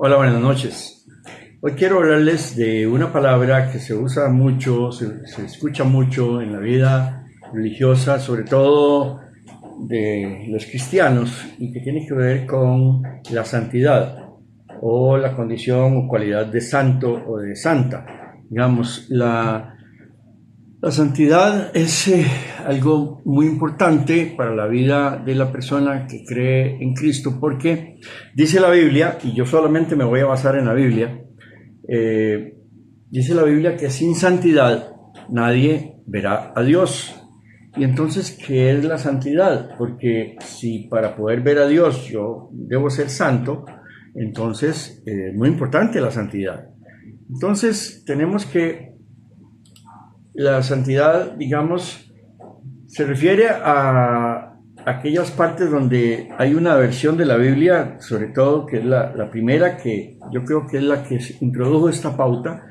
Hola, buenas noches. Hoy quiero hablarles de una palabra que se usa mucho, se escucha mucho en la vida religiosa, sobre todo de los cristianos, y que tiene que ver con la santidad o la condición o cualidad de santo o de santa. Digamos, la santidad es algo muy importante para la vida de la persona que cree en Cristo, porque dice la Biblia, y yo solamente me voy a basar en la Biblia, dice la Biblia que sin santidad nadie verá a Dios. Y entonces, ¿qué es la santidad? Porque si para poder ver a Dios yo debo ser santo, entonces es muy importante la santidad. Entonces, tenemos que la santidad, digamos, se refiere a aquellas partes donde hay una versión de la Biblia, sobre todo que es la primera, que yo creo que es la que introdujo esta pauta.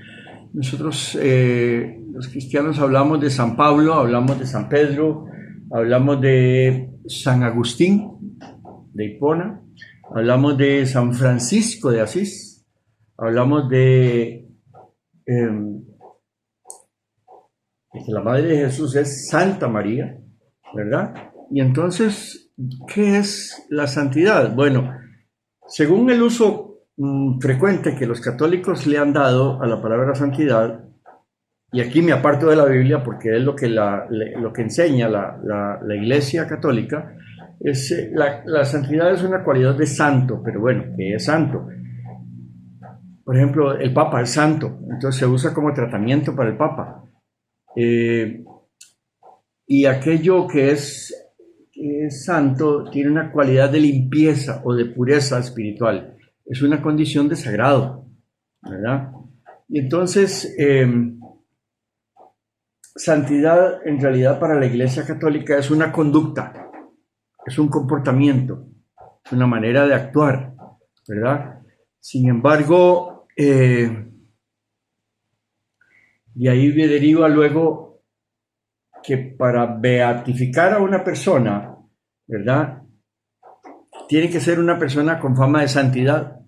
Nosotros, los cristianos, hablamos de San Pablo, hablamos de San Pedro, hablamos de San Agustín de Hipona, hablamos de San Francisco de Asís, hablamos de que la Madre de Jesús es Santa María, ¿verdad? Y entonces, ¿qué es la santidad? Bueno, según el uso frecuente que los católicos le han dado a la palabra santidad, y aquí me aparto de la Biblia porque es lo que enseña la Iglesia Católica, es la santidad es una cualidad de santo, pero bueno, ¿qué es santo? Por ejemplo, el Papa es santo, entonces se usa como tratamiento para el Papa. Y aquello que es santo tiene una cualidad de limpieza o de pureza espiritual. Es una condición de sagrado, ¿verdad? Y entonces, santidad en realidad para la Iglesia Católica es una conducta, es un comportamiento, es una manera de actuar, ¿verdad? Sin embargo, y ahí me deriva luego que para beatificar a una persona, ¿verdad? Tiene que ser una persona con fama de santidad.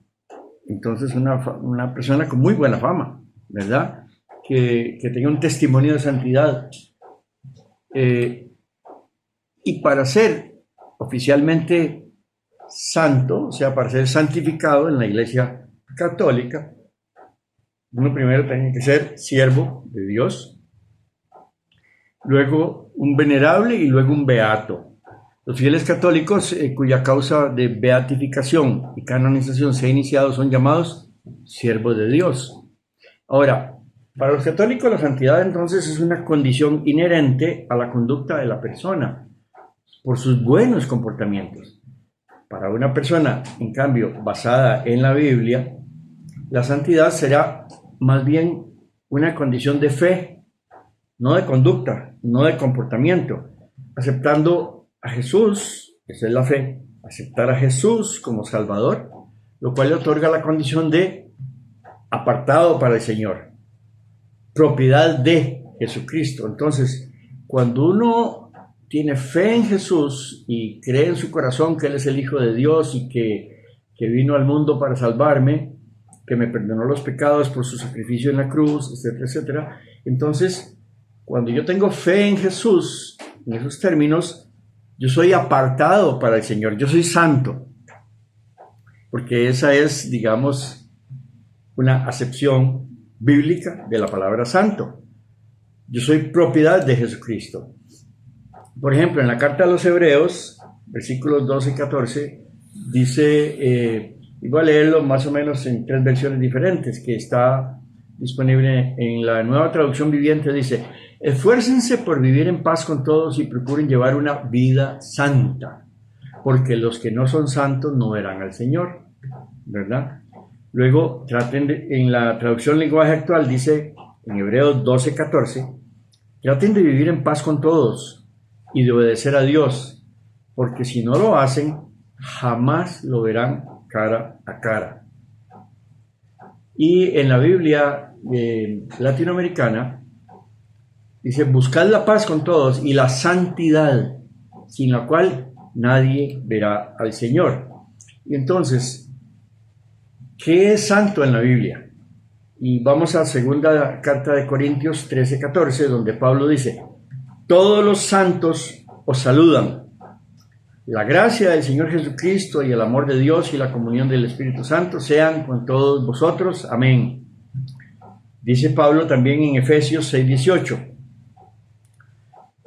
Entonces, una persona con muy buena fama, ¿verdad? Que tenga un testimonio de santidad. Y para ser oficialmente santo, o sea, para ser santificado en la Iglesia Católica, uno primero tiene que ser siervo de Dios, luego un venerable y luego un beato. Los fieles católicos cuya causa de beatificación y canonización se ha iniciado son llamados siervos de Dios. Ahora, para los católicos la santidad entonces es una condición inherente a la conducta de la persona por sus buenos comportamientos. Para una persona, en cambio, basada en la Biblia, la santidad será más bien una condición de fe, no de conducta, no de comportamiento. Aceptando a Jesús, esa es la fe, aceptar a Jesús como Salvador, lo cual le otorga la condición de apartado para el Señor, propiedad de Jesucristo. Entonces, cuando uno tiene fe en Jesús y cree en su corazón que Él es el Hijo de Dios y que vino al mundo para salvarme, que me perdonó los pecados por su sacrificio en la cruz, etcétera, etcétera. Entonces, cuando yo tengo fe en Jesús, en esos términos, yo soy apartado para el Señor, yo soy santo, porque esa es, digamos, una acepción bíblica de la palabra santo. Yo soy propiedad de Jesucristo. Por ejemplo, en la carta a los Hebreos, versículos 12 y 14, dice, y voy a leerlo más o menos en 3 versiones diferentes, que está disponible en la Nueva Traducción Viviente. Dice: esfuércense por vivir en paz con todos y procuren llevar una vida santa, porque los que no son santos no verán al Señor, ¿verdad? Luego, en la traducción lenguaje actual, dice en Hebreos 12:14, traten de vivir en paz con todos y de obedecer a Dios, porque si no lo hacen, jamás lo verán cara a cara. Y en la Biblia latinoamericana dice: buscad la paz con todos y la santidad, sin la cual nadie verá al Señor. Y entonces, ¿Qué es santo en la Biblia? Y vamos a segunda carta de Corintios 13:14, donde Pablo dice: todos los santos os saludan. La gracia del Señor Jesucristo y el amor de Dios y la comunión del Espíritu Santo sean con todos vosotros. Amén. Dice Pablo también en Efesios 6:18: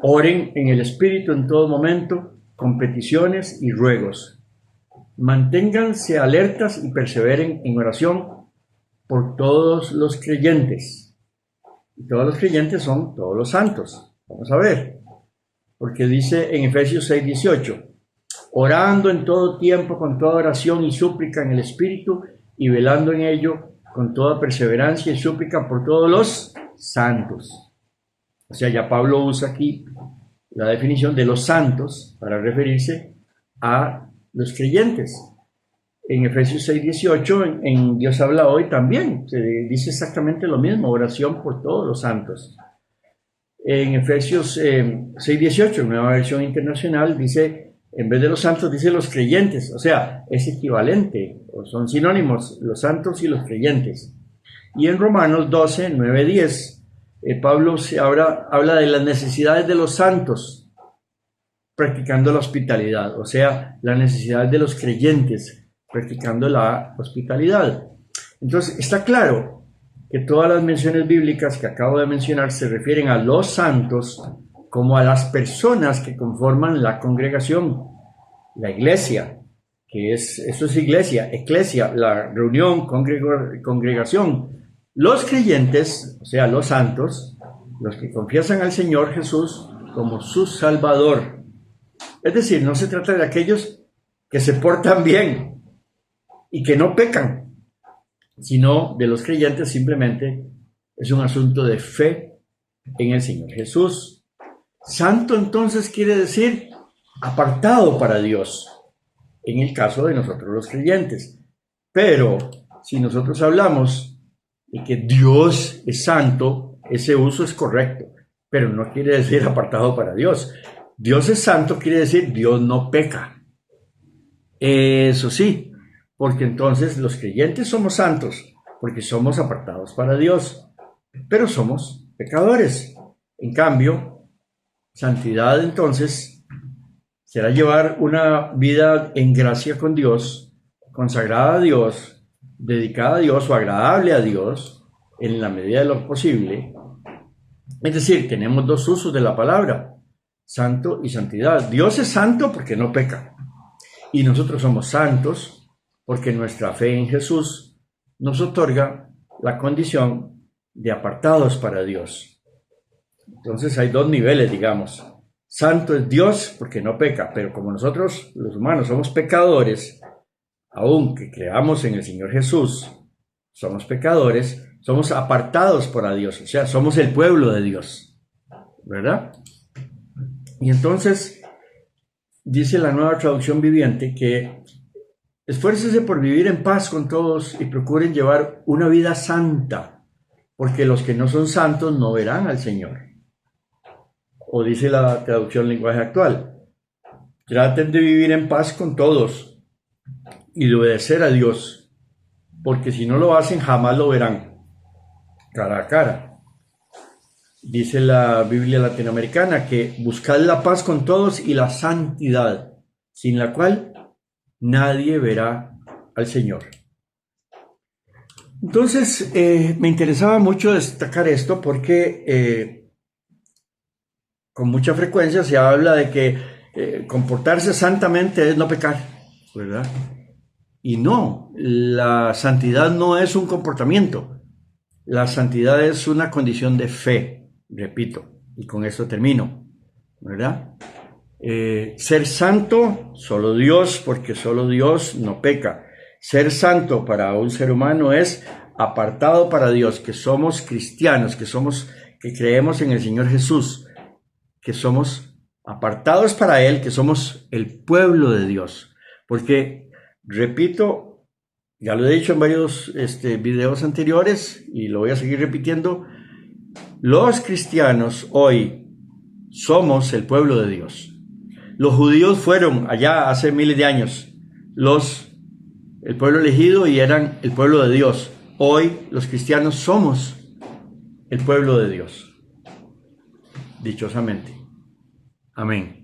oren en el Espíritu en todo momento, con peticiones y ruegos. Manténganse alertas y perseveren en oración por todos los creyentes. Y todos los creyentes son todos los santos. Vamos a ver. Porque dice en Efesios 6:18: orando en todo tiempo con toda oración y súplica en el Espíritu y velando en ello con toda perseverancia y súplica por todos los santos. O sea, ya Pablo usa aquí la definición de los santos para referirse a los creyentes. En Efesios 6:18, en Dios habla hoy también, se dice exactamente lo mismo: oración por todos los santos. En Efesios 6:18, nueva versión internacional, dice, en vez de los santos, dice los creyentes. O sea, es equivalente, o son sinónimos, los santos y los creyentes. Y en Romanos 12:9-10, Pablo habla de las necesidades de los santos practicando la hospitalidad, o sea, la necesidad de los creyentes practicando la hospitalidad. Entonces, está claro que todas las menciones bíblicas que acabo de mencionar se refieren a los santos como a las personas que conforman la congregación, la iglesia, eso es eclesia, la reunión, congregación. Los creyentes, o sea, los santos, los que confiesan al Señor Jesús como su Salvador. Es decir, no se trata de aquellos que se portan bien y que no pecan, sino de los creyentes. Simplemente es un asunto de fe en el Señor Jesús. Santo entonces quiere decir apartado para Dios, en el caso de nosotros los creyentes. Pero si nosotros hablamos de que Dios es santo, ese uso es correcto, pero no quiere decir apartado para Dios. Dios es santo quiere decir Dios no peca. Eso sí, porque entonces los creyentes somos santos, porque somos apartados para Dios, pero somos pecadores. En cambio, santidad entonces será llevar una vida en gracia con Dios, consagrada a Dios, dedicada a Dios o agradable a Dios en la medida de lo posible. Es decir, tenemos dos usos de la palabra, santo y santidad. Dios es santo porque no peca, y nosotros somos santos porque nuestra fe en Jesús nos otorga la condición de apartados para Dios. Entonces hay dos niveles, digamos. Santo es Dios porque no peca, pero como nosotros los humanos somos pecadores, aunque creamos en el Señor Jesús, somos pecadores, somos apartados para Dios, o sea, somos el pueblo de Dios, ¿verdad? Y entonces dice la Nueva Traducción Viviente que esfuércese por vivir en paz con todos y procuren llevar una vida santa, porque los que no son santos no verán al Señor. O dice la traducción lenguaje actual, traten de vivir en paz con todos y de obedecer a Dios, porque si no lo hacen jamás lo verán cara a cara. Dice la Biblia latinoamericana que buscad la paz con todos y la santidad, sin la cual nadie verá al Señor. Entonces, me interesaba mucho destacar esto porque con mucha frecuencia se habla de que comportarse santamente es no pecar, ¿verdad? Y no, la santidad no es un comportamiento. La santidad es una condición de fe, repito, y con esto termino, ¿verdad? Ser santo, solo Dios, porque solo Dios no peca. Ser santo para un ser humano es apartado para Dios, que somos cristianos, que creemos en el Señor Jesús, que somos apartados para Él, que somos el pueblo de Dios. Porque, repito, ya lo he dicho en varios videos anteriores y lo voy a seguir repitiendo, los cristianos hoy somos el pueblo de Dios. Los judíos fueron allá hace miles de años los el pueblo elegido y eran el pueblo de Dios. Hoy los cristianos somos el pueblo de Dios. Dichosamente. Amén.